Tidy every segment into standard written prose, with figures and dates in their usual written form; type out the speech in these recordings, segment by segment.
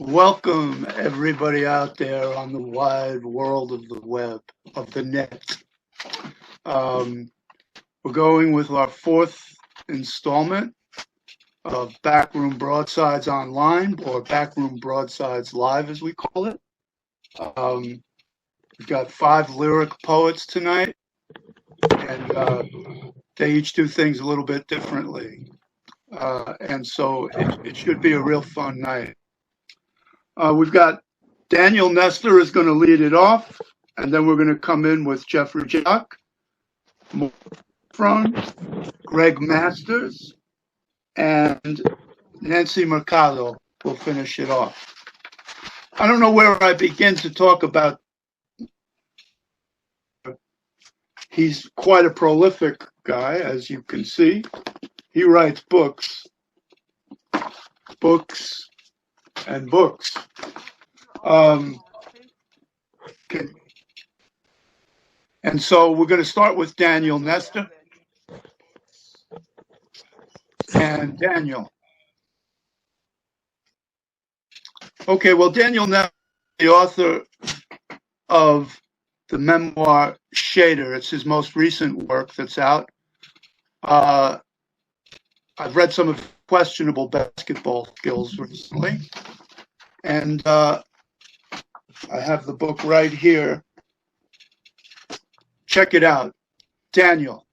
Welcome, everybody out there on the wide world of the web, of the net. We're going with our fourth installment of Backroom Broadsides Online, or Backroom Broadsides Live, as we call it. We've got 5 lyric poets tonight, and they each do things a little bit differently. And so it should be a real fun night. We've got Daniel Nestor is going to lead it off, and then we're going to come in with Jeffrey Jock, from Greg Masters, and Nancy Mercado will finish it off. I don't know where I begin to talk about. He's quite a prolific guy, as you can see. He writes books, and books. And so we're going to start with Daniel Nestor. And Daniel. Okay, well, Daniel Nestor, the author of the memoir Shader. It's his most recent work that's out. I've read some of his questionable basketball skills recently. And I have the book right here. Check it out. Daniel,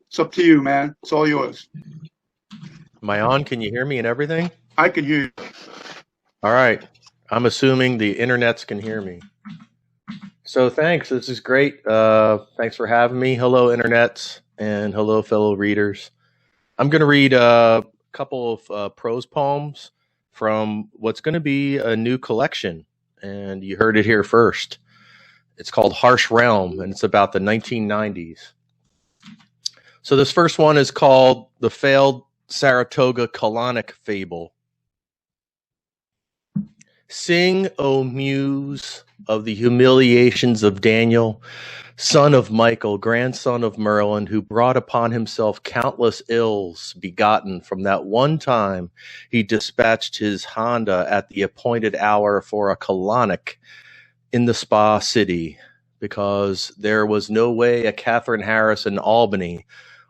it's up to you, man. It's all yours. Am I on? Can you hear me and everything? I can hear you. All right. I'm assuming the internets can hear me. So thanks. This is great. Thanks for having me. Hello, internets, and hello, fellow readers. I'm going to read a couple of prose poems from what's going to be a new collection, and you heard it here first. It's called Harsh Realm, and it's about the 1990s. So this first one is called The Failed Saratoga Colonic Fable. Sing, O muse, of the humiliations of Daniel, son of Michael, grandson of Merlin, who brought upon himself countless ills begotten from that one time he dispatched his Honda at the appointed hour for a colonic in the Spa City, because there was no way a Catherine Harris in Albany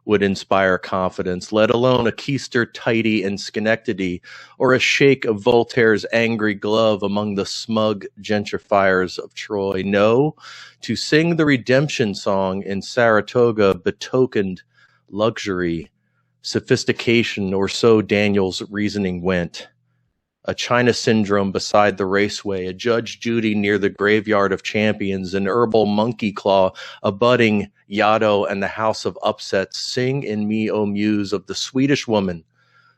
would inspire confidence, let alone a keister tidy in Schenectady, or a shake of Voltaire's angry glove among the smug gentrifiers of Troy. No, to sing the redemption song in Saratoga betokened luxury, sophistication, or so Daniel's reasoning went. A China syndrome beside the raceway, a Judge Judy near the graveyard of champions, an herbal monkey claw, a budding Yaddo and the house of upsets. Sing in me, O muse, of the Swedish woman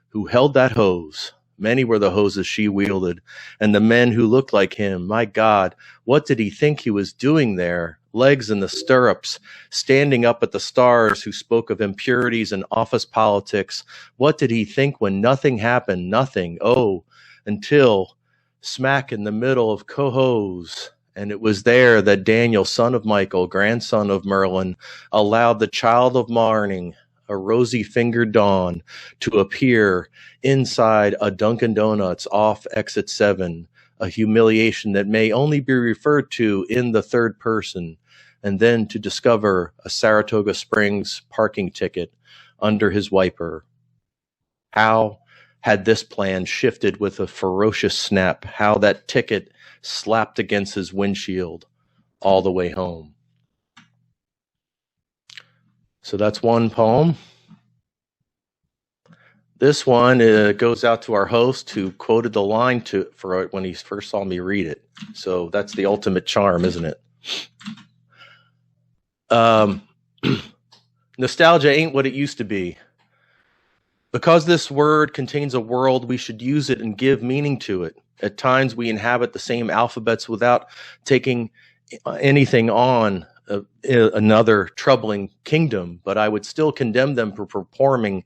who held that hose. Many were the hoses she wielded, and the men who looked like him. My God, what did he think he was doing there? Legs in the stirrups, standing up at the stars who spoke of impurities and office politics. What did he think when nothing happened? Nothing. Oh, until smack in the middle of Cohoes. And it was there that Daniel, son of Michael, grandson of Merlin, allowed the child of morning, a rosy-fingered dawn, to appear inside a Dunkin' Donuts off exit 7, a humiliation that may only be referred to in the third person, and then to discover a Saratoga Springs parking ticket under his wiper. How had this plan shifted with a ferocious snap, how that ticket slapped against his windshield all the way home. So that's one poem. This one goes out to our host, who quoted the line for it when he first saw me read it. So that's the ultimate charm, isn't it? Nostalgia ain't what it used to be. Because this word contains a world, we should use it and give meaning to it. At times we inhabit the same alphabets without taking anything on another troubling kingdom, but I would still condemn them for performing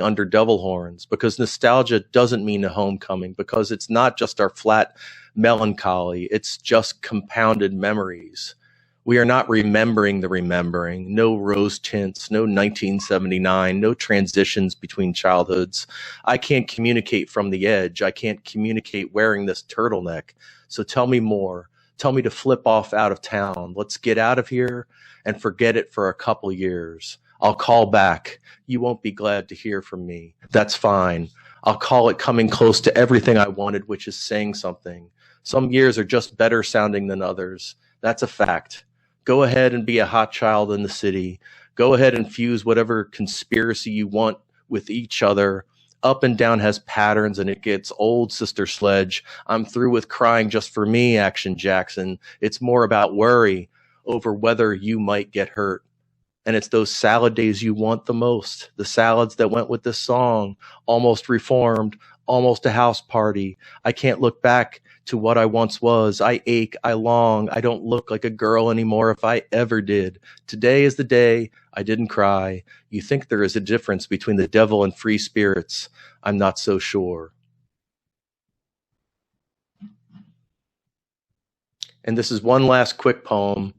under devil horns, because nostalgia doesn't mean a homecoming, because it's not just our flat melancholy, it's just compounded memories. We are not remembering the remembering. No rose tints, no 1979, no transitions between childhoods. I can't communicate from the edge. I can't communicate wearing this turtleneck. So tell me more. Tell me to flip off out of town. Let's get out of here and forget it for a couple years. I'll call back. You won't be glad to hear from me. That's fine. I'll call it coming close to everything I wanted, which is saying something. Some years are just better sounding than others. That's a fact. Go ahead and be a hot child in the city. Go ahead and fuse whatever conspiracy you want with each other. Up and down has patterns and it gets old, Sister Sledge. I'm through with crying just for me, Action Jackson. It's more about worry over whether you might get hurt. And it's those salad days you want the most. The salads that went with this song. Almost reformed, almost a house party. I can't look back to what I once was. I ache, I long. I don't look like a girl anymore if I ever did. Today is the day I didn't cry. You think there is a difference between the devil and free spirits. I'm not so sure. And this is one last quick poem.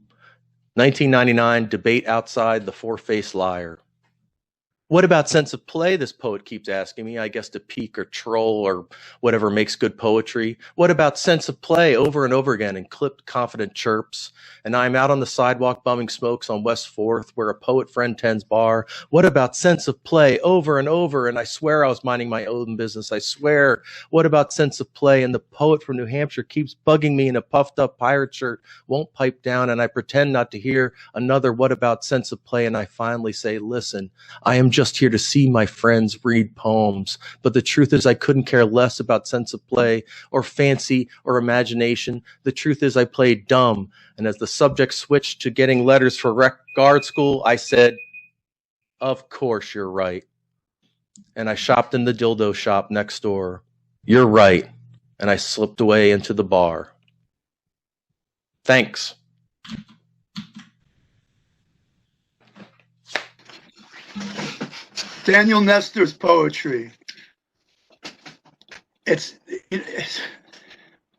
1999, Debate Outside the Four-Faced Liar. What about sense of play, this poet keeps asking me, I guess to pique or troll or whatever makes good poetry. What about sense of play over and over again in clipped, confident chirps? And I'm out on the sidewalk bumming smokes on West 4th where a poet friend tends bar. What about sense of play over and over? And I swear I was minding my own business. I swear. What about sense of play? And the poet from New Hampshire keeps bugging me in a puffed up pirate shirt, won't pipe down, and I pretend not to hear another what about sense of play. And I finally say, listen, I am just here to see my friends read poems. But the truth is I couldn't care less about sense of play or fancy or imagination. The truth is I played dumb. And as the subject switched to getting letters for guard school, I said, of course you're right. And I shopped in the dildo shop next door. You're right. And I slipped away into the bar. Thanks. Daniel Nestor's poetry. It's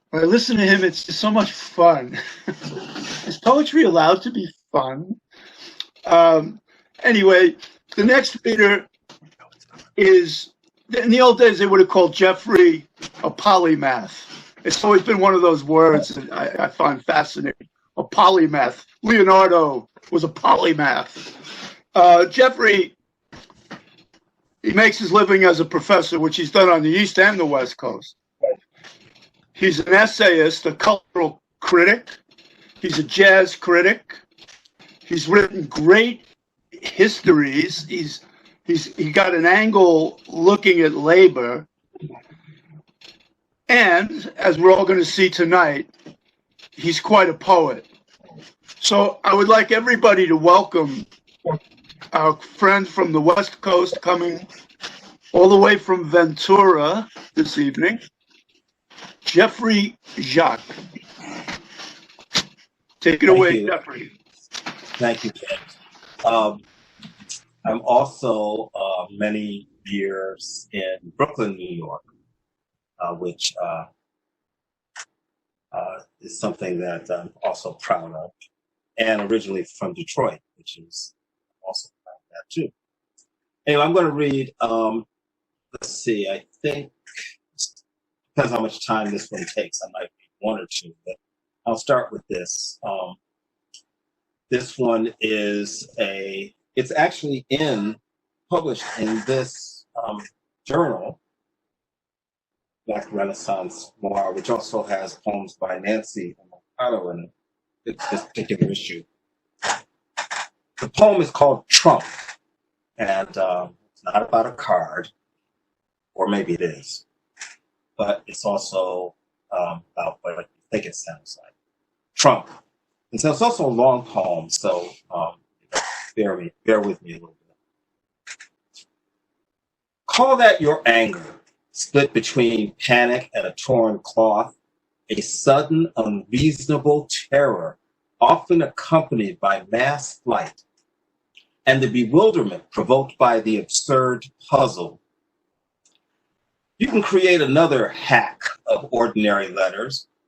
when I listen to him, it's just so much fun. Is poetry allowed to be fun? Anyway, the next reader is, in the old days, they would have called Jeffrey a polymath. It's always been one of those words that I find fascinating. A polymath. Leonardo was a polymath. Jeffrey, he makes his living as a professor, which he's done on the East and the West Coast. He's an essayist, a cultural critic. He's a jazz critic. He's written great histories. He got an angle looking at labor. And, as we're all going to see tonight, he's quite a poet. So I would like everybody to welcome our friend from the West Coast coming all the way from Ventura this evening, Jeffrey Jacques. Take it away, Jeffrey. Thank you, James. I'm also many years in Brooklyn, New York, which is something that I'm also proud of, and originally from Detroit, which is also proud of that too. Anyway, I'm going to read, let's see, I think, depends how much time this one takes. I might read one or two, but I'll start with this. This one is it's actually published in this journal, Black Renaissance Noir, which also has poems by Nancy and Mercado in it, this particular issue. The poem is called Trump, and it's not about a card, or maybe it is, but it's also about what I think it sounds like. Trump. And so it's also a long poem, so bear with me a little bit. Call that your anger, split between panic and a torn cloth, a sudden unreasonable terror, often accompanied by mass flight, and the bewilderment provoked by the absurd puzzle. You can create another hack of ordinary letters,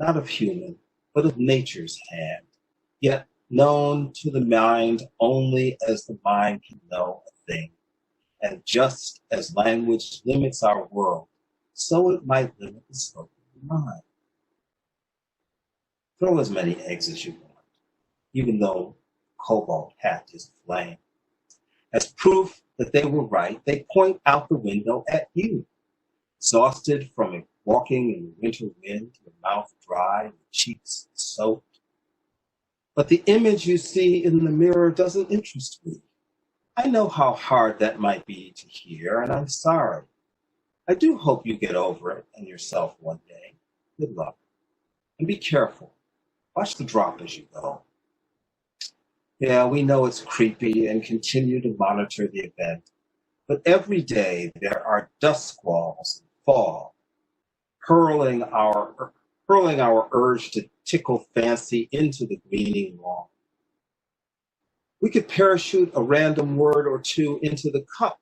not of human, but of nature's hand, yet known to the mind only as the mind can know a thing. And just as language limits our world, so it might limit the scope of the mind. Throw as many eggs as you want, even though cobalt hat is flame. As proof that they were right, they point out the window at you, exhausted from walking in the winter wind, your mouth dry, your cheeks soaked. But the image you see in the mirror doesn't interest me. I know how hard that might be to hear, and I'm sorry. I do hope you get over it and yourself one day. Good luck. And be careful. Watch the drop as you go. Yeah, we know it's creepy and continue to monitor the event. But every day there are dust squalls and fog, hurling our urge to tickle fancy into the greening lawn. We could parachute a random word or two into the cup.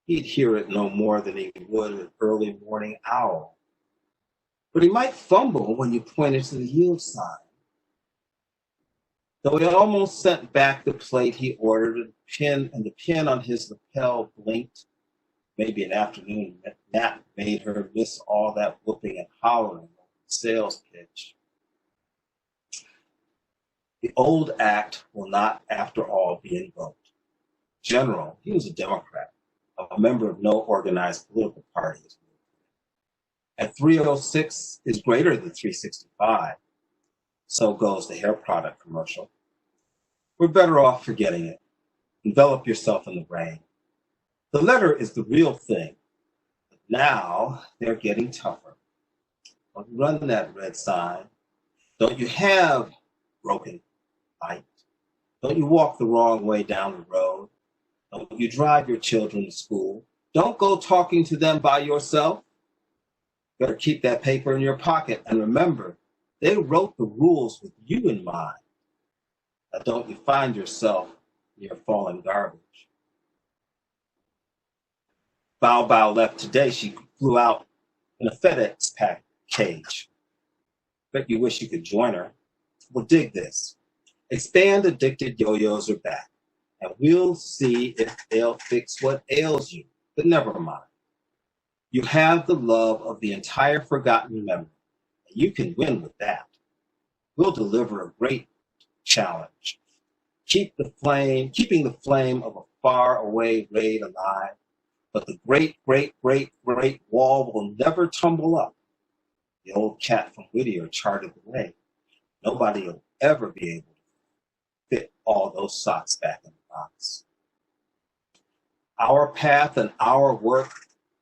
He'd hear it no more than he would an early morning owl. But he might fumble when you pointed to the yield sign. Though he almost sent back the plate he ordered, and the pin on his lapel blinked. Maybe an afternoon nap made her miss all that whooping and hollering over the sales pitch. The old act will not, after all, be invoked. General, he was a Democrat, a member of no organized political party. At 306 is greater than 365. So goes the hair product commercial. We're better off forgetting it. Envelop yourself in the brain. The letter is the real thing. But now they're getting tougher. Don't run that red sign. Don't you have broken light? Don't you walk the wrong way down the road? Don't you drive your children to school? Don't go talking to them by yourself. Better keep that paper in your pocket and remember, they wrote the rules with you in mind. Now don't you find yourself near fallen garbage. Bow Bow left today. She flew out in a FedEx cage. Bet you wish you could join her. Well, dig this. Expand addicted yo-yos are back, and we'll see if they'll fix what ails you. But never mind. You have the love of the entire forgotten memory, and you can win with that. We'll deliver a great challenge. Keeping the flame of a far-away raid alive, but the great, great, great, great wall will never tumble up. The old cat from Whittier charted the way. Nobody will ever be able to fit all those socks back in the box. Our path and our work,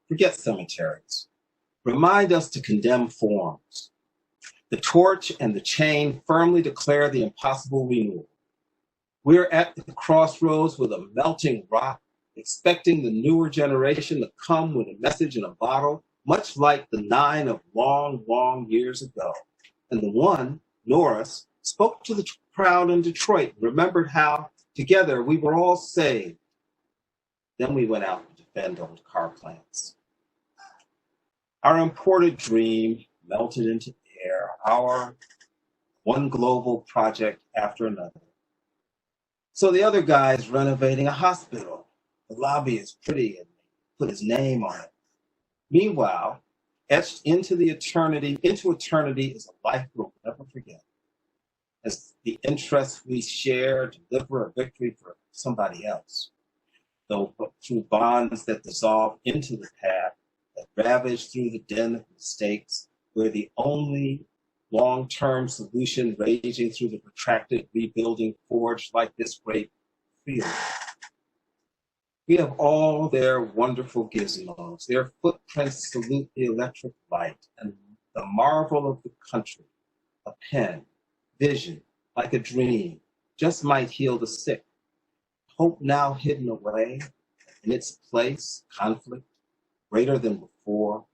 forget cemeteries. Remind us to condemn forms. The torch and the chain firmly declare the impossible renewal. We're at the crossroads with a melting rock, expecting the newer generation to come with a message in a bottle, much like the 9 of long, long years ago. And the one, Norris, spoke to the crowd in Detroit, remembered how, together, we were all saved. Then we went out to defend old car plants. Our imported dream melted into air, our one global project after another. So the other guy's renovating a hospital. The lobby is pretty and put his name on it. Meanwhile, etched into eternity is a life we'll never forget. As the interests we share deliver a victory for somebody else, though through bonds that dissolve into the path, that ravage through the den of mistakes, where the only long-term solution raging through the protracted rebuilding forged like this great field. We have all their wonderful gizmos. Their footprints salute the electric light and the marvel of the country. A pen, vision, like a dream, just might heal the sick. Hope now hidden away, in its place, conflict, greater than before,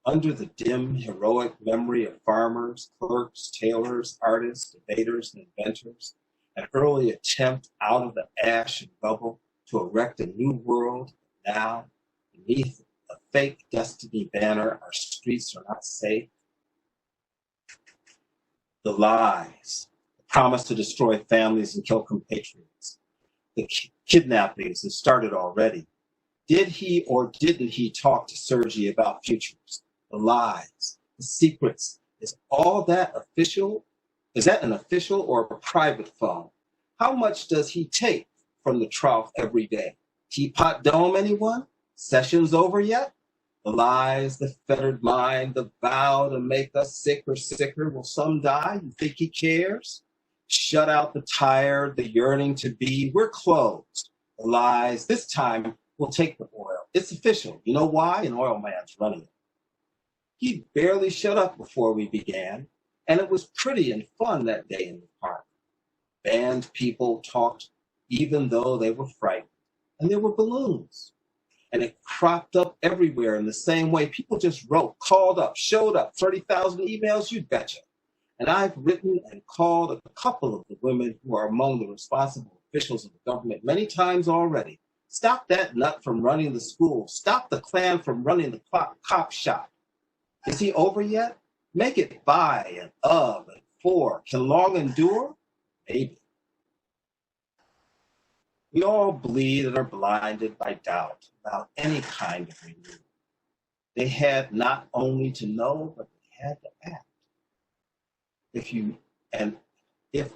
under the dim, heroic memory of farmers, clerks, tailors, artists, debaters, and inventors, an early attempt out of the ash and rubble to erect a new world. Now, beneath a fake destiny banner, our streets are not safe. the lies, the promise to destroy families and kill compatriots, the kidnappings that started already. Did he or didn't he talk to Sergei about futures, the lies, the secrets? Is all that official? Is that an official or a private phone? How much does he take from the trough every day? Teapot Dome, anyone? Sessions over yet? The lies, the fettered mind, the vow to make us sick or sicker. Will some die? You think he cares? Shut out the tired, the yearning to be. We're closed. The lies, this time we'll take the oil. It's official. You know why? An oil man's running it. He barely shut up before we began, and it was pretty and fun that day in the park. Band people talked even though they were frightened, and there were balloons. And it cropped up everywhere in the same way. People just wrote, called up, showed up, 30,000 emails, you betcha. And I've written and called a couple of the women who are among the responsible officials of the government many times already. Stop that nut from running the school. Stop the Klan from running the cop shop. Is he over yet? Make it by and of and for. Can long endure? Maybe. We all bleed and are blinded by doubt about any kind of renewal. They had not only to know, but they had to act. If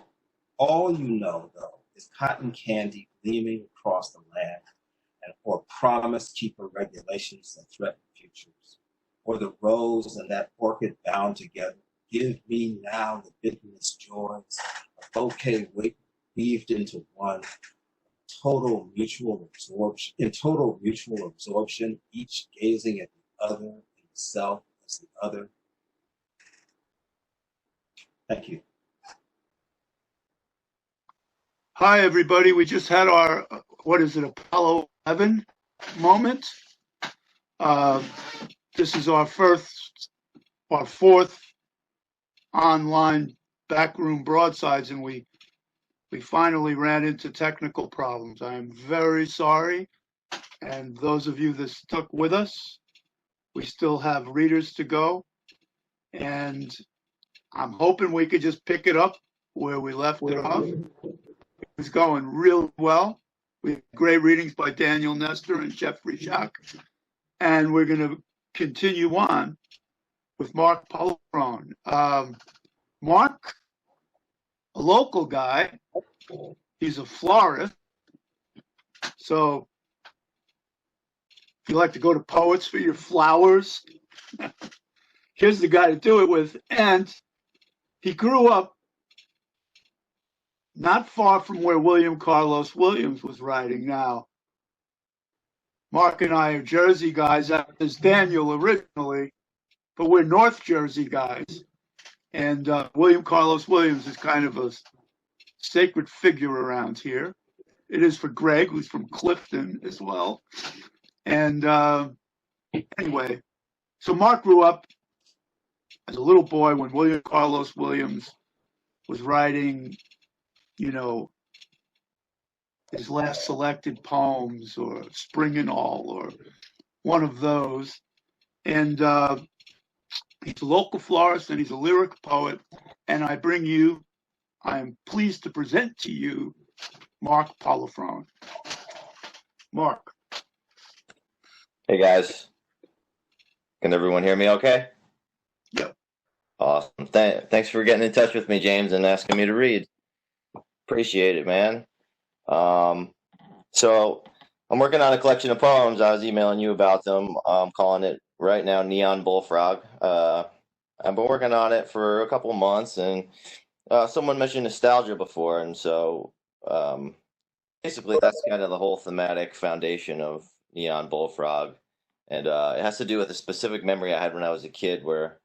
all you know, though, is cotton candy gleaming across the land, or Promise Keeper regulations that threaten futures, or the rose and that orchid bound together, give me now the bitterness joys, a bouquet weaved into one, total mutual absorption, each gazing at the other and the self as the other. Thank you. Hi, everybody. We just had our, Apollo 11 moment. This is our fourth online Backroom Broadsides, and we finally ran into technical problems. I am very sorry. And those of you that stuck with us, we still have readers to go. And I'm hoping we could just pick it up where we left it off. It's going real well. We have great readings by Daniel Nestor and Jeffrey Jacques. And we're going to continue on with Mark Polarone. Mark, a local guy, he's a florist. So if you like to go to poets for your flowers, here's the guy to do it with. And he grew up not far from where William Carlos Williams was writing. Now, Mark and I are Jersey guys, as Daniel originally, but we're North Jersey guys. And William Carlos Williams is kind of a sacred figure around here. It is for Greg, who's from Clifton as well. And anyway, so Mark grew up as a little boy when William Carlos Williams was writing, his last selected poems or Spring and All or one of those. And he's a local florist and he's a lyric poet. And I am pleased to present to you Mark Polarone. Mark. Hey guys, can everyone hear me okay? Yep. Awesome. Thanks for getting in touch with me, James, and asking me to read. Appreciate it, man. So I'm working on a collection of poems. I was emailing you about them. I'm calling it right now Neon Bullfrog. I've been working on it for a couple months, and someone mentioned nostalgia before, and so basically that's kind of the whole thematic foundation of Neon Bullfrog. And it has to do with a specific memory I had when I was a kid where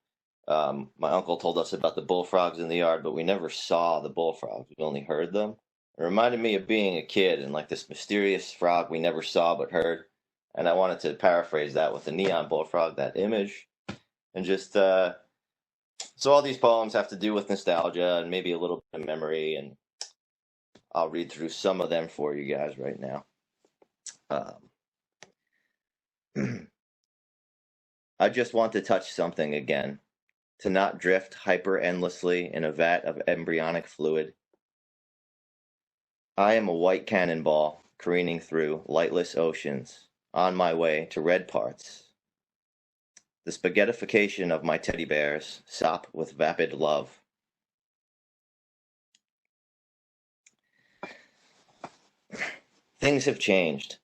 my uncle told us about the bullfrogs in the yard, but we never saw the bullfrogs. We only heard them. It reminded me of being a kid and like this mysterious frog we never saw but heard. And I wanted to paraphrase that with the neon bullfrog, that image. And just, so all these poems have to do with nostalgia and maybe a little bit of memory. And I'll read through some of them for you guys right now. I just want to touch something again. to not drift hyper-endlessly in a vat of embryonic fluid. I am a white cannonball careening through lightless oceans, on my way to red parts. The spaghettification of my teddy bears sop with vapid love. Things have changed.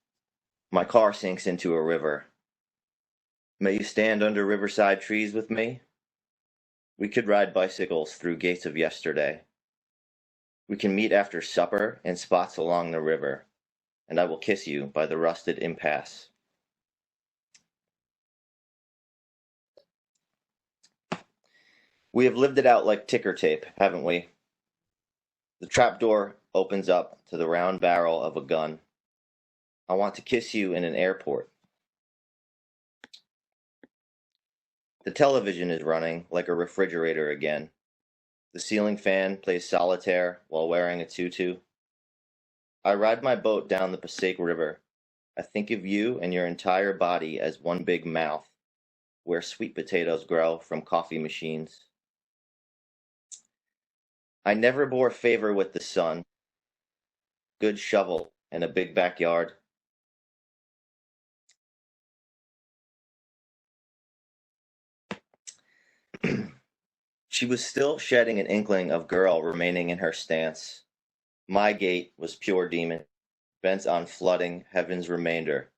My car sinks into a river. May you stand under riverside trees with me? We could ride bicycles through gates of yesterday. We can meet after supper in spots along the river, and I will kiss you by the rusted impasse. We have lived it out like ticker tape, haven't we? The trapdoor opens up to the round barrel of a gun. I want to kiss you in an airport. The television is running like a refrigerator again. The ceiling fan plays solitaire while wearing a tutu. I ride my boat down the Passaic River. I think of you and your entire body as one big mouth, where sweet potatoes grow from coffee machines. I never bore favor with the sun. Good shovel and a big backyard. She was still shedding an inkling of girl remaining in her stance. My gait was pure demon, bent on flooding heaven's remainder.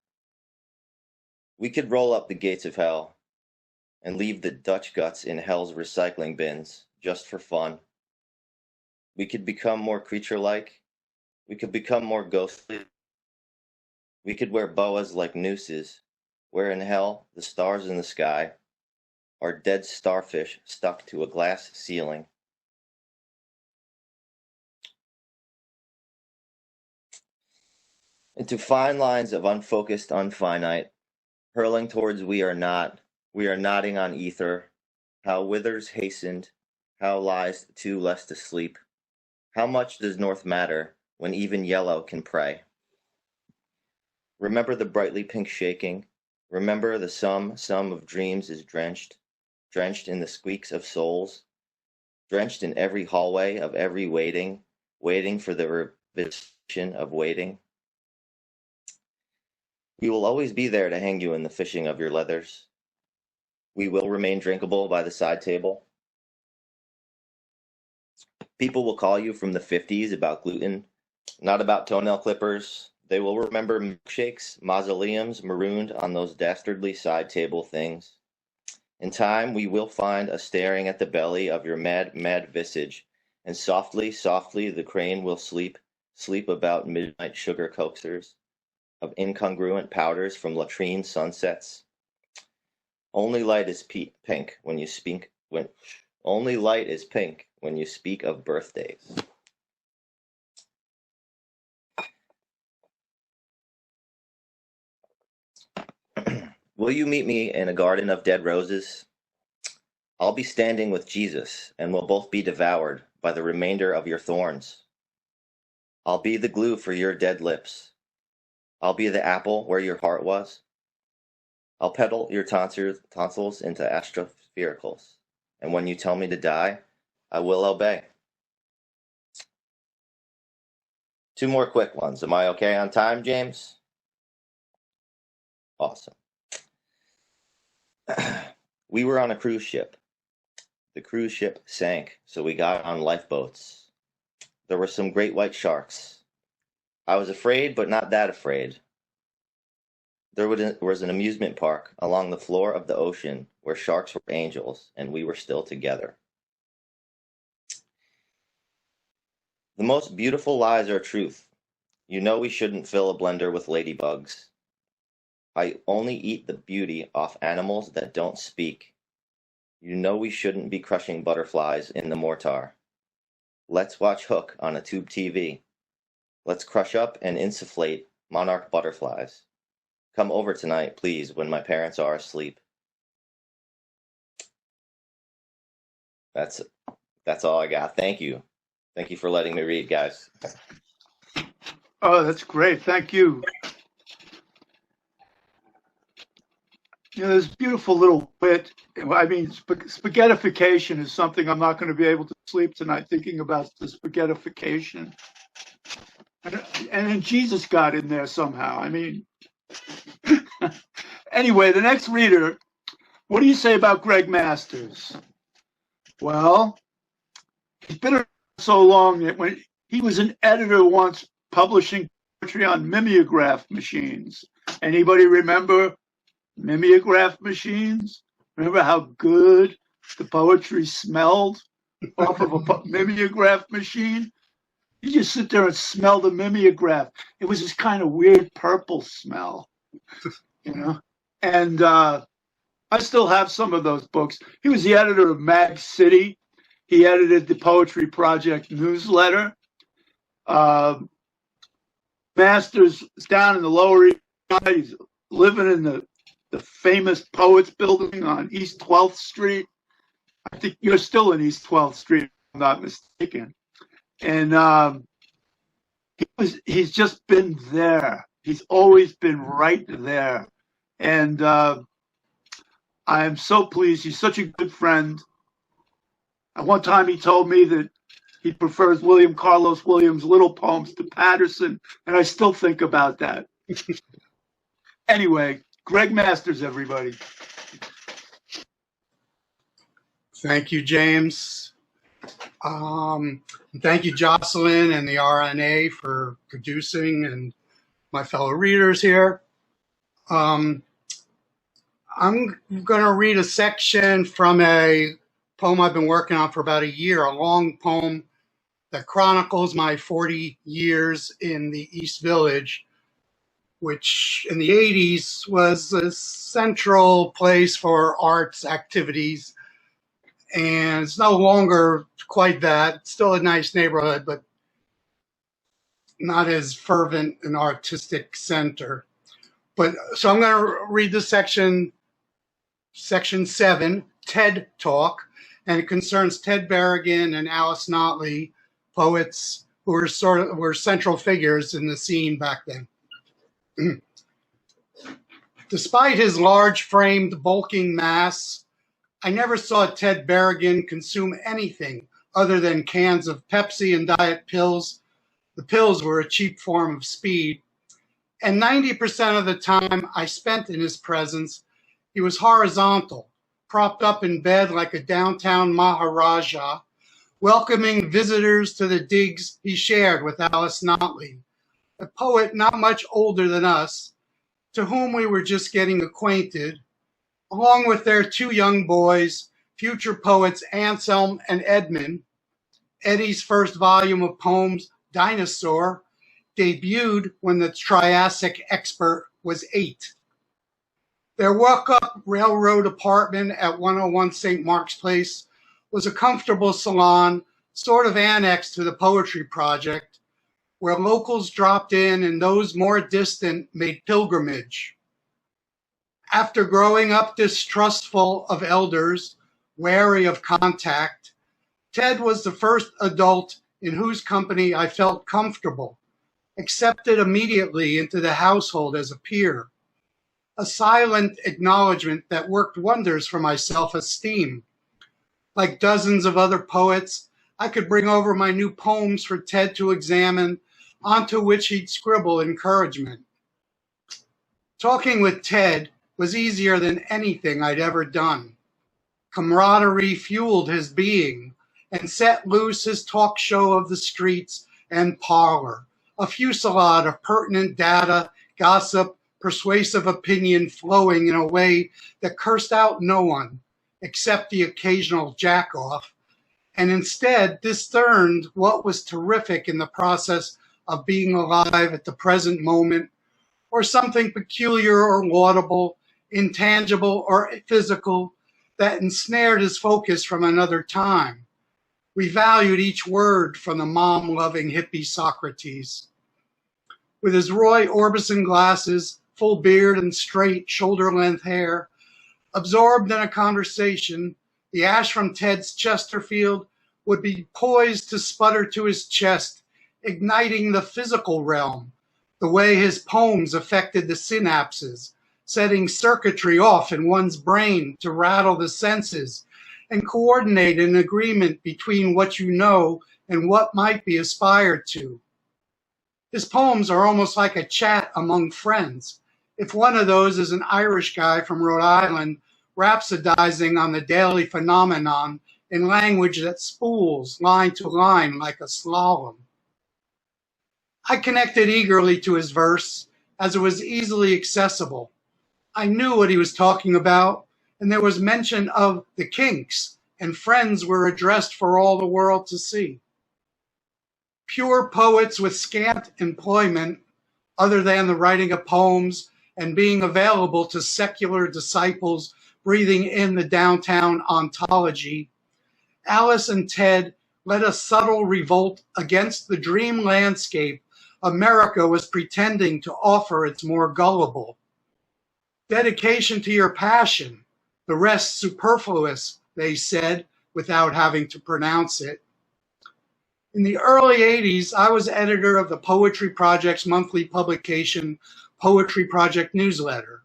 We could roll up the gates of hell and leave the Dutch guts in hell's recycling bins, just for fun. We could become more creature-like. We could become more ghostly. We could wear boas like nooses, where in hell the stars in the sky are dead starfish stuck to a glass ceiling. Into fine lines of unfocused unfinite, hurling towards we are nodding on ether, how withers hastened, how lies too less to sleep. How much does north matter when even yellow can pray? Remember the brightly pink shaking, remember the sum of dreams is drenched in the squeaks of souls, drenched in every hallway of every waiting for the revision of waiting. We will always be there to hang you in the fishing of your leathers. We will remain drinkable by the side table. People will call you from the 50s about gluten, not about toenail clippers. They will remember milkshakes, mausoleums marooned on those dastardly side table things. In time, we will find a staring at the belly of your mad visage, and softly the crane will sleep about midnight sugar coaxers of incongruent powders from latrine sunsets. Only light is pink when you speak of birthdays. Will you meet me in a garden of dead roses? I'll be standing with Jesus, and we'll both be devoured by the remainder of your thorns. I'll be the glue for your dead lips. I'll be the apple where your heart was. I'll pedal your tonsils into astrosphericals, and when you tell me to die, I will obey. 2 more quick ones. Am I okay on time, James? Awesome. We were on a cruise ship. The cruise ship sank, so we got on lifeboats. There were some great white sharks. I was afraid, but not that afraid. There was an amusement park along the floor of the ocean where sharks were angels, and we were still together. The most beautiful lies are truth. You know we shouldn't fill a blender with ladybugs. I only eat the beauty off animals that don't speak. You know we shouldn't be crushing butterflies in the mortar. Let's watch Hook on a tube TV. Let's crush up and insufflate monarch butterflies. Come over tonight, please, when my parents are asleep. That's all I got. Thank you. Thank you for letting me read, guys. Oh, that's great. Thank you. there's beautiful little wit. I mean, spaghettification is something I'm not going to be able to sleep tonight thinking about the spaghettification. And then Jesus got in there somehow. I mean, anyway, the next reader, what do you say about Greg Masters? Well, he's been around so long that when he was an editor once publishing poetry on mimeograph machines. Anybody remember mimeograph machines? Remember how good the poetry smelled off of a mimeograph machine? You just sit there and smell the mimeograph. It was this kind of weird purple smell, you know? And I still have some of those books. He was the editor of Mag City. He edited the Poetry Project newsletter. Masters is down in the Lower East Side. He's living in the famous Poets Building on East 12th Street. I think you're still in East 12th Street, if I'm not mistaken. And he's just been there. He's always been right there. And I am so pleased. He's such a good friend. At one time, he told me that he prefers William Carlos Williams' little poems to Patterson, and I still think about that. Anyway, Greg Masters, everybody. Thank you, James. Thank you, Jocelyn and the RNA for producing, and my fellow readers here. I'm going to read a section from a poem I've been working on for about a year, a long poem that chronicles my 40 years in the East Village, which in the 80s was a central place for arts activities. And it's no longer quite that. It's still a nice neighborhood, but not as fervent an artistic center. But so I'm going to read this section 7, TED Talk, and it concerns Ted Berrigan and Alice Notley, poets who were central figures in the scene back then. Despite his large-framed, bulking mass, I never saw Ted Berrigan consume anything other than cans of Pepsi and diet pills. The pills were a cheap form of speed. And 90% of the time I spent in his presence, he was horizontal, propped up in bed like a downtown Maharaja, welcoming visitors to the digs he shared with Alice Notley, a poet not much older than us, to whom we were just getting acquainted, along with their 2 young boys, future poets Anselm and Edmund. Eddie's first volume of poems, Dinosaur, debuted when the Triassic expert was 8. Their walk-up railroad apartment at 101 St. Mark's Place was a comfortable salon, sort of annexed to the Poetry Project, where locals dropped in and those more distant made pilgrimage. After growing up distrustful of elders, wary of contact, Ted was the first adult in whose company I felt comfortable, accepted immediately into the household as a peer, a silent acknowledgement that worked wonders for my self-esteem. Like dozens of other poets, I could bring over my new poems for Ted to examine, onto which he'd scribble encouragement. Talking with Ted was easier than anything I'd ever done. Camaraderie fueled his being and set loose his talk show of the streets and parlor, a fusillade of pertinent data, gossip, persuasive opinion flowing in a way that cursed out no one except the occasional jack-off, and instead discerned what was terrific in the process of being alive at the present moment, or something peculiar or laudable, intangible or physical, that ensnared his focus from another time. We valued each word from the mom-loving hippie Socrates. With his Roy Orbison glasses, full beard and straight shoulder-length hair, absorbed in a conversation, the ash from Ted's Chesterfield would be poised to sputter to his chest, igniting the physical realm, the way his poems affected the synapses, setting circuitry off in one's brain to rattle the senses and coordinate an agreement between what you know and what might be aspired to. His poems are almost like a chat among friends. If one of those is an Irish guy from Rhode Island rhapsodizing on the daily phenomenon in language that spools line to line like a slalom. I connected eagerly to his verse as it was easily accessible. I knew what he was talking about, and there was mention of the Kinks, and friends were addressed for all the world to see. Pure poets with scant employment, other than the writing of poems and being available to secular disciples breathing in the downtown ontology, Alice and Ted led a subtle revolt against the dream landscape America was pretending to offer its more gullible. Dedication to your passion, the rest superfluous, they said, without having to pronounce it. In the early 80s, I was editor of the Poetry Project's monthly publication, Poetry Project Newsletter.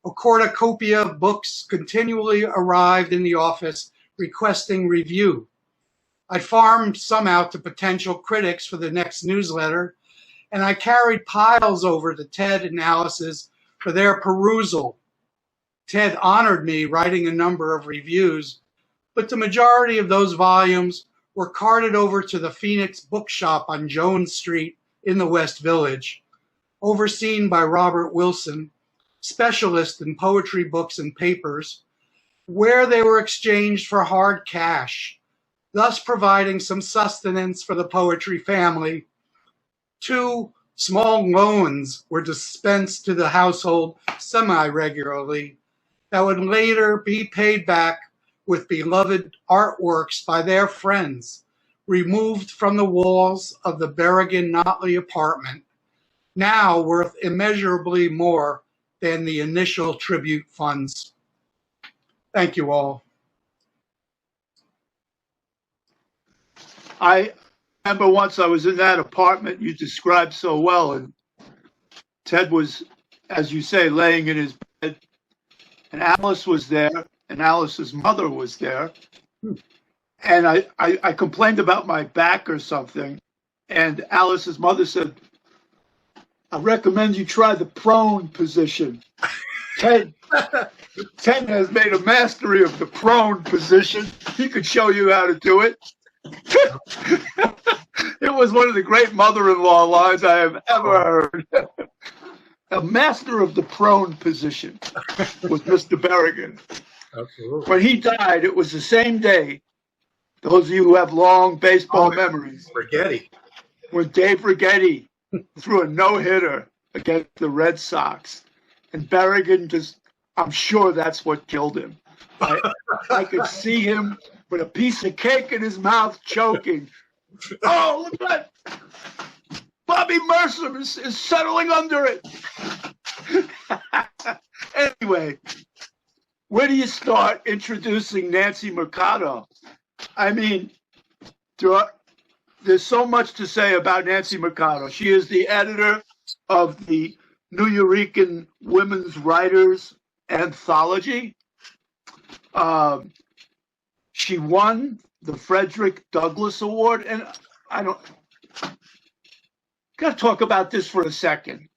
A cornucopia of books continually arrived in the office requesting review. I farmed some out to potential critics for the next newsletter, and I carried piles over to Ted and Alice's for their perusal. Ted honored me writing a number of reviews, but the majority of those volumes were carted over to the Phoenix Bookshop on Jones Street in the West Village, overseen by Robert Wilson, specialist in poetry books and papers, where they were exchanged for hard cash, thus providing some sustenance for the poetry family. 2 small loans were dispensed to the household semi-regularly that would later be paid back with beloved artworks by their friends, removed from the walls of the Berrigan-Notley apartment, now worth immeasurably more than the initial tribute funds. Thank you all. I remember once I was in that apartment you described so well, and Ted was, as you say, laying in his bed, and Alice was there, and Alice's mother was there. And I complained about my back or something, and Alice's mother said, I recommend you try the prone position. Ted has made a mastery of the prone position. He could show you how to do it. It was one of the great mother-in-law lines I have ever heard. A master of the prone position was Mr. Berrigan. Absolutely. When he died, it was the same day. Those of you who have long baseball memories. Rigetti. When Dave Rigetti threw a no-hitter against the Red Sox. And Berrigan just, I'm sure that's what killed him. I could see him with a piece of cake in his mouth choking. Oh, look at that. Bobby Mercer is settling under it. Anyway, where do you start introducing Nancy Mercado? I mean, there's so much to say about Nancy Mercado. She is the editor of the New Eurekan Women's Writers Anthology. She won the Frederick Douglass Award, and got to talk about this for a second.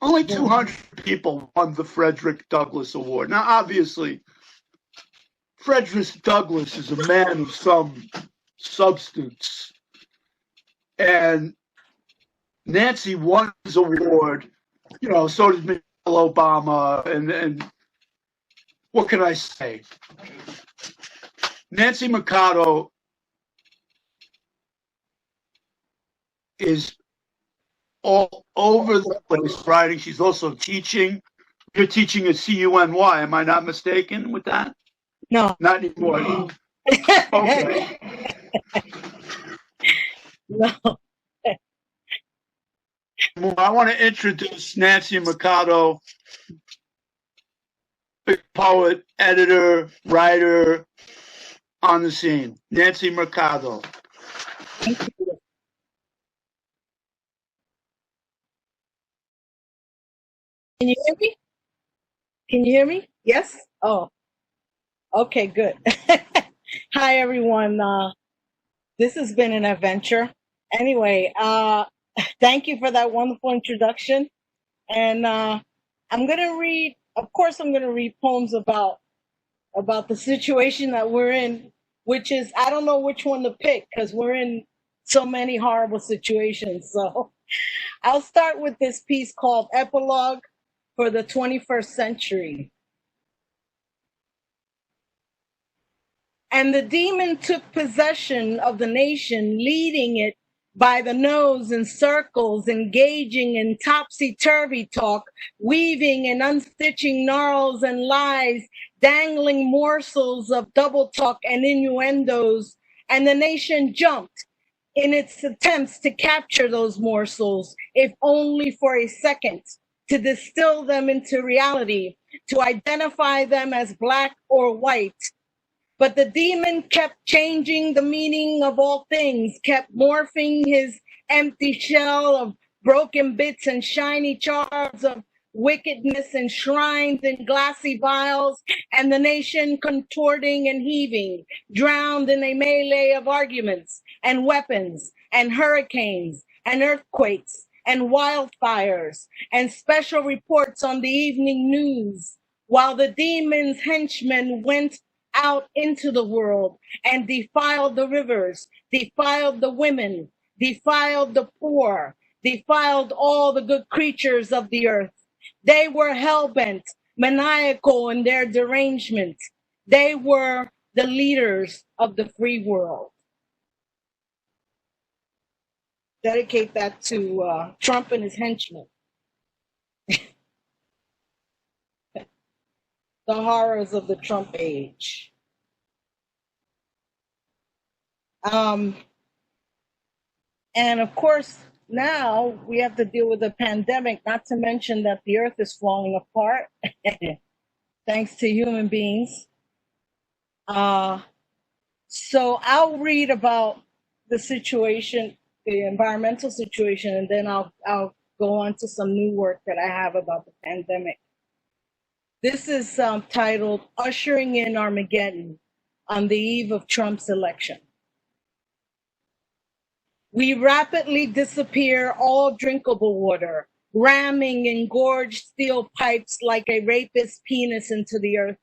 Only 200 people won the Frederick Douglass Award. Now, obviously, Frederick Douglass is a man of some substance, and Nancy won his award. You know, so did Michelle Obama, and what can I say? Nancy Mercado is all over the place writing. She's also teaching. You're teaching at CUNY. Am I not mistaken with that? No. Not anymore. Okay. No. Well, I want to introduce Nancy Mercado, big poet, editor, writer on the scene. Nancy Mercado. Thank you. Can you hear me? Can you hear me? Yes? Oh, okay, good. Hi, everyone. This has been an adventure. Anyway, thank you for that wonderful introduction. And I'm going to read, of course, I'm going to read poems about the situation that we're in, which is, I don't know which one to pick because we're in so many horrible situations. So I'll start with this piece called Epilogue for the 21st Century. And the demon took possession of the nation, leading it by the nose in circles, engaging in topsy-turvy talk, weaving and unstitching gnarls and lies, dangling morsels of double talk and innuendos, and the nation jumped in its attempts to capture those morsels, if only for a second, to distill them into reality, to identify them as black or white. But the demon kept changing the meaning of all things, kept morphing his empty shell of broken bits and shiny shards of wickedness enshrined in glassy vials, and the nation contorting and heaving, drowned in a melee of arguments and weapons and hurricanes and earthquakes and wildfires and special reports on the evening news, while the demon's henchmen went out into the world and defiled the rivers, defiled the women, defiled the poor, defiled all the good creatures of the earth. They were hell-bent, maniacal in their derangement. They were the leaders of the free world. Dedicate that to Trump and his henchmen. The horrors of the Trump age. And of course, now we have to deal with a pandemic, not to mention that the earth is falling apart thanks to human beings. So I'll read about the situation, the environmental situation, and then I'll go on to some new work that I have about the pandemic. This is titled Ushering in Armageddon on the Eve of Trump's Election. We rapidly disappear all drinkable water, ramming engorged steel pipes like a rapist's penis into the earth,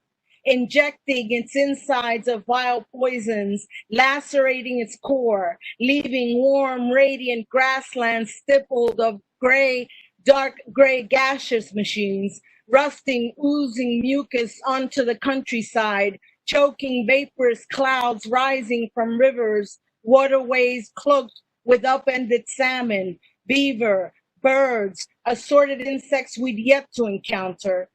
injecting its insides of vile poisons, lacerating its core, leaving warm, radiant grasslands stippled of dark gray gaseous machines, rusting, oozing mucus onto the countryside, choking vaporous clouds rising from rivers, waterways cloaked with upended salmon, beaver, birds, assorted insects we'd yet to encounter.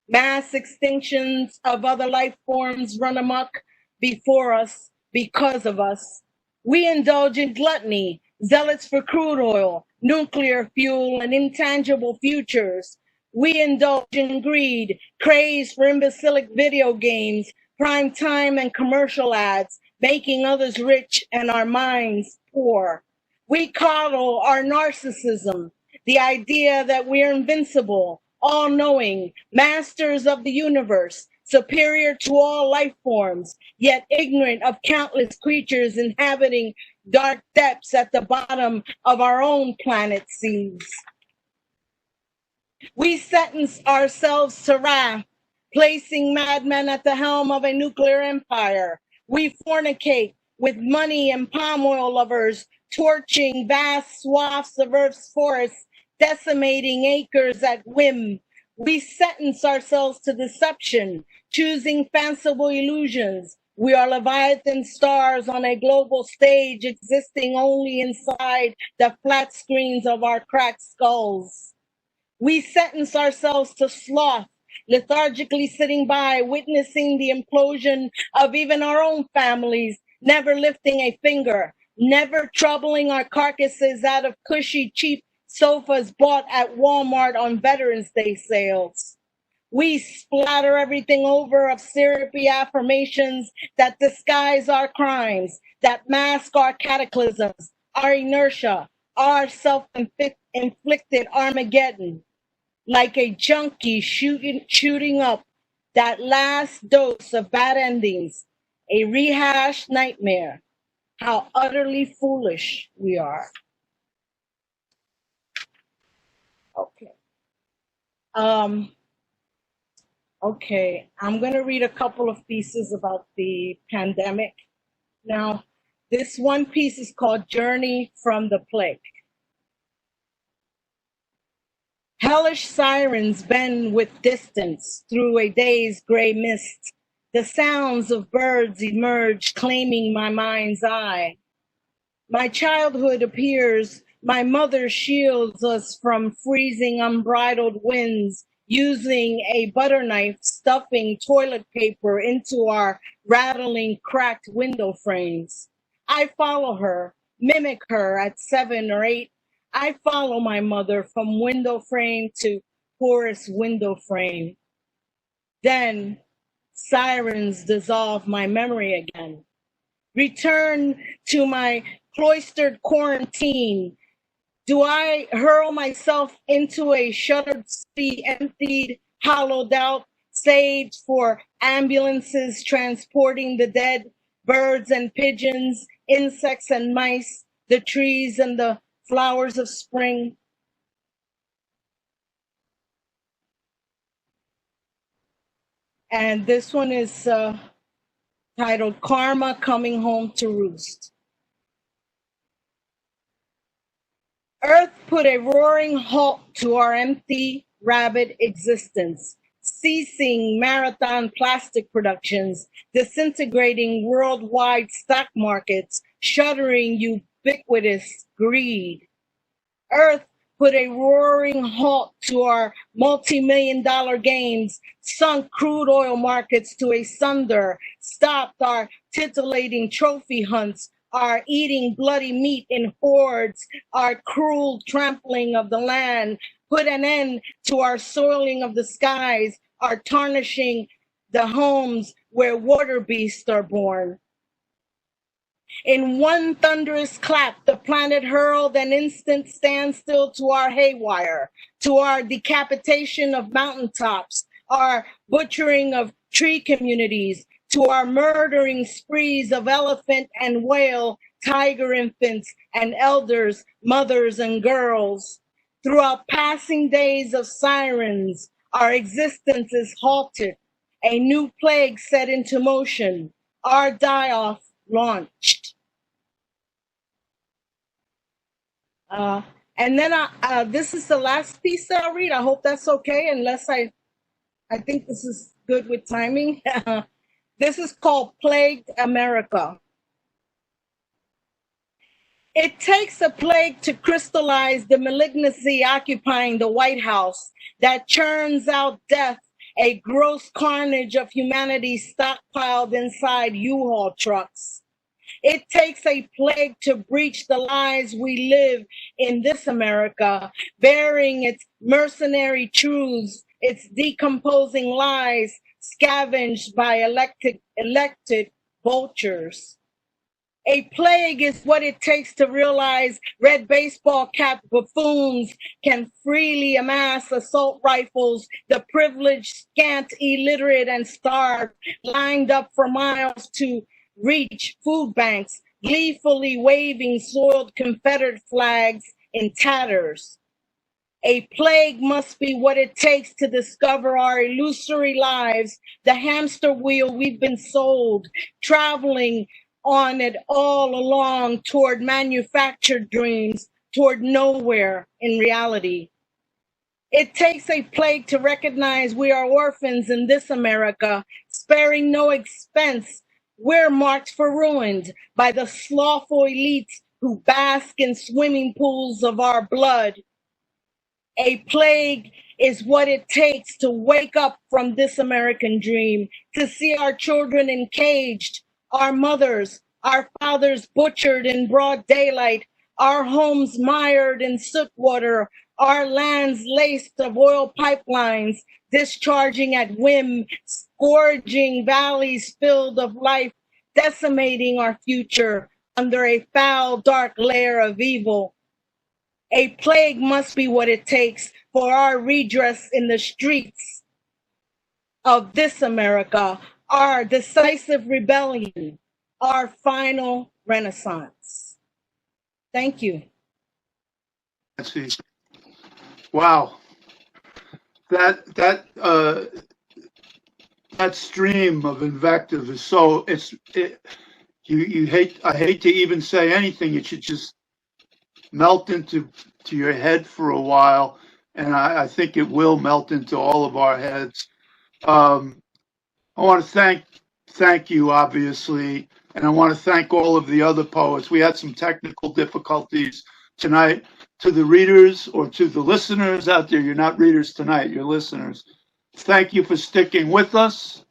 Mass extinctions of other life forms run amok before us because of us. We indulge in gluttony, zealots for crude oil, nuclear fuel, and intangible futures. We indulge in greed, craze for imbecilic video games, prime time and commercial ads, making others rich and our minds poor. We coddle our narcissism, the idea that we're invincible, all-knowing, masters of the universe, superior to all life forms, yet ignorant of countless creatures inhabiting dark depths at the bottom of our own planet's seas. We sentence ourselves to wrath, placing madmen at the helm of a nuclear empire. We fornicate with money and palm oil lovers, torching vast swaths of Earth's forests, decimating acres at whim. We sentence ourselves to deception, choosing fanciful illusions. We are Leviathan stars on a global stage, existing only inside the flat screens of our cracked skulls. We sentence ourselves to sloth, lethargically sitting by, witnessing the implosion of even our own families, never lifting a finger, never troubling our carcasses out of cushy, cheap sofas bought at Walmart on Veterans Day sales. We splatter everything over of syrupy affirmations that disguise our crimes, that mask our cataclysms, our inertia, our self-inflicted Armageddon. like a junkie shooting up that last dose of bad endings, a rehashed nightmare. How utterly foolish we are. Okay. Okay, I'm going to read a couple of pieces about the pandemic. Now, this one piece is called Journey from the Plague. Hellish sirens bend with distance through a day's gray mist. The sounds of birds emerge, claiming my mind's eye. My childhood appears. My mother shields us from freezing, unbridled winds, using a butter knife, stuffing toilet paper into our rattling, cracked window frames. I follow her, mimic her at 7 or 8. I follow my mother from window frame to porous window frame. Then sirens dissolve my memory again. Return to my cloistered quarantine. Do I hurl myself into a shuttered city, emptied, hollowed out, saved for ambulances transporting the dead, birds and pigeons, insects and mice, the trees and the flowers of spring? And this one is titled Karma Coming Home to Roost. Earth put a roaring halt to our empty, rabid existence, ceasing marathon plastic productions, disintegrating worldwide stock markets, shuttering ubiquitous greed. Earth put a roaring halt to our multi-million-dollar gains, sunk crude oil markets to asunder, stopped our titillating trophy hunts, our eating bloody meat in hordes, our cruel trampling of the land, put an end to our soiling of the skies, our tarnishing the homes where water beasts are born. In one thunderous clap, the planet hurled an instant standstill to our haywire, to our decapitation of mountaintops, our butchering of tree communities, to our murdering sprees of elephant and whale, tiger infants and elders, mothers and girls. Throughout passing days of sirens, our existence is halted, a new plague set into motion, our die-off launched. And then this is the last piece that I'll read. I hope that's okay, unless I think this is good with timing. This is called Plagued America. It takes a plague to crystallize the malignancy occupying the White House that churns out death, a gross carnage of humanity stockpiled inside U-Haul trucks. It takes a plague to breach the lies we live in this America, bearing its mercenary truths, its decomposing lies, scavenged by elected vultures. A plague is what it takes to realize red baseball cap buffoons can freely amass assault rifles, the privileged, scant, illiterate, and starved, lined up for miles to reach food banks, gleefully waving soiled Confederate flags in tatters. A plague must be what it takes to discover our illusory lives, the hamster wheel we've been sold, traveling on it all along toward manufactured dreams, toward nowhere in reality. It takes a plague to recognize we are orphans in this America, sparing no expense. We're marked for ruin by the slothful elites who bask in swimming pools of our blood. A plague is what it takes to wake up from this American dream, to see our children encaged, our mothers, our fathers butchered in broad daylight, our homes mired in soot water, our lands laced of oil pipelines, discharging at whim, scourging valleys filled of life, decimating our future under a foul, dark layer of evil. A plague must be what it takes for our redress in the streets of this America, our decisive rebellion, our final renaissance. Thank you. Let's see. Wow. That stream of invective is so I hate to even say anything. It should just melt into your head for a while, and I think it will melt into all of our heads. I want to thank you, obviously, and I want to thank all of the other poets. We had some technical difficulties tonight. To the readers or to the listeners out there, you're not readers tonight, you're listeners. Thank you for sticking with us.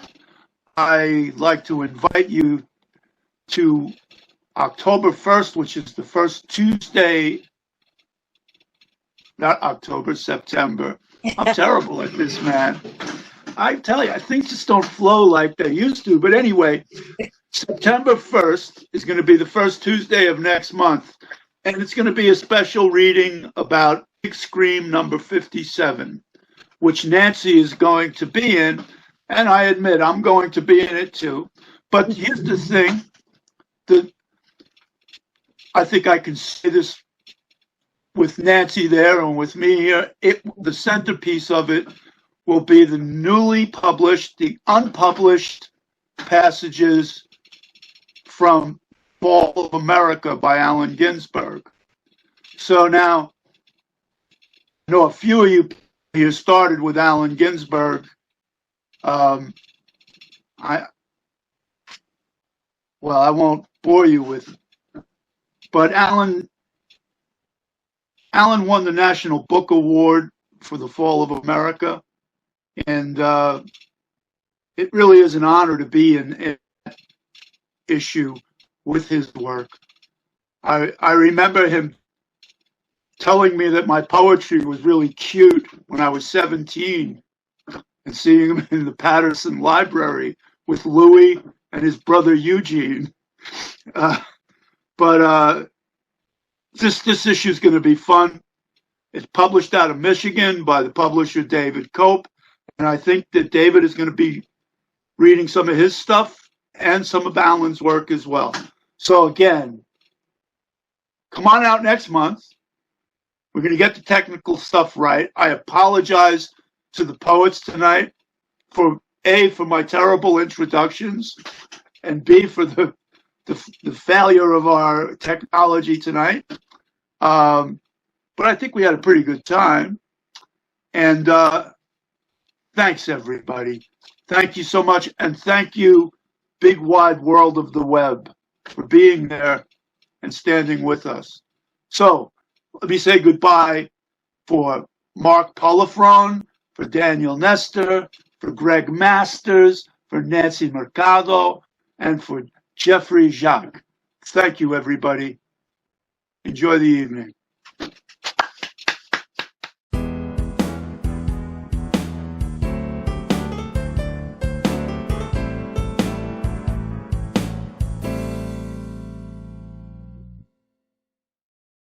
I'd like to invite you to October 1st, which is the first Tuesday, not October, September. I'm terrible at this, man. I tell you, things just don't flow like they used to. But anyway, September 1st is going to be the first Tuesday of next month. And it's going to be a special reading about Big Scream number 57, which Nancy is going to be in. And I admit I'm going to be in it too. But here's the thing. I think I can say this with Nancy there and with me here. The centerpiece of it will be the newly published, the unpublished passages from Fall of America by Allen Ginsberg. So now, I know a few of you here started with Allen Ginsberg. I won't bore you with it. But Allen won the National Book Award for the Fall of America. And it really is an honor to be in that issue with his work. I remember him telling me that my poetry was really cute when I was 17 and seeing him in the Patterson Library with Louis and his brother Eugene. But this issue is going to be fun. It's published out of Michigan by the publisher David Cope. And I think that David is going to be reading some of his stuff and some of Allen's work as well. So again, come on out next month. We're going to get the technical stuff right. I apologize to the poets tonight for A, for my terrible introductions, and B, for the failure of our technology tonight. But I think we had a pretty good time. And thanks, everybody. Thank you so much. And thank you, big wide world of the web, for being there and standing with us. So let me say goodbye for Mark Polarone, for Daniel Nestor, for Greg Masters, for Nancy Mercado, and for Jeffrey Jacques. Thank you, everybody. Enjoy the evening.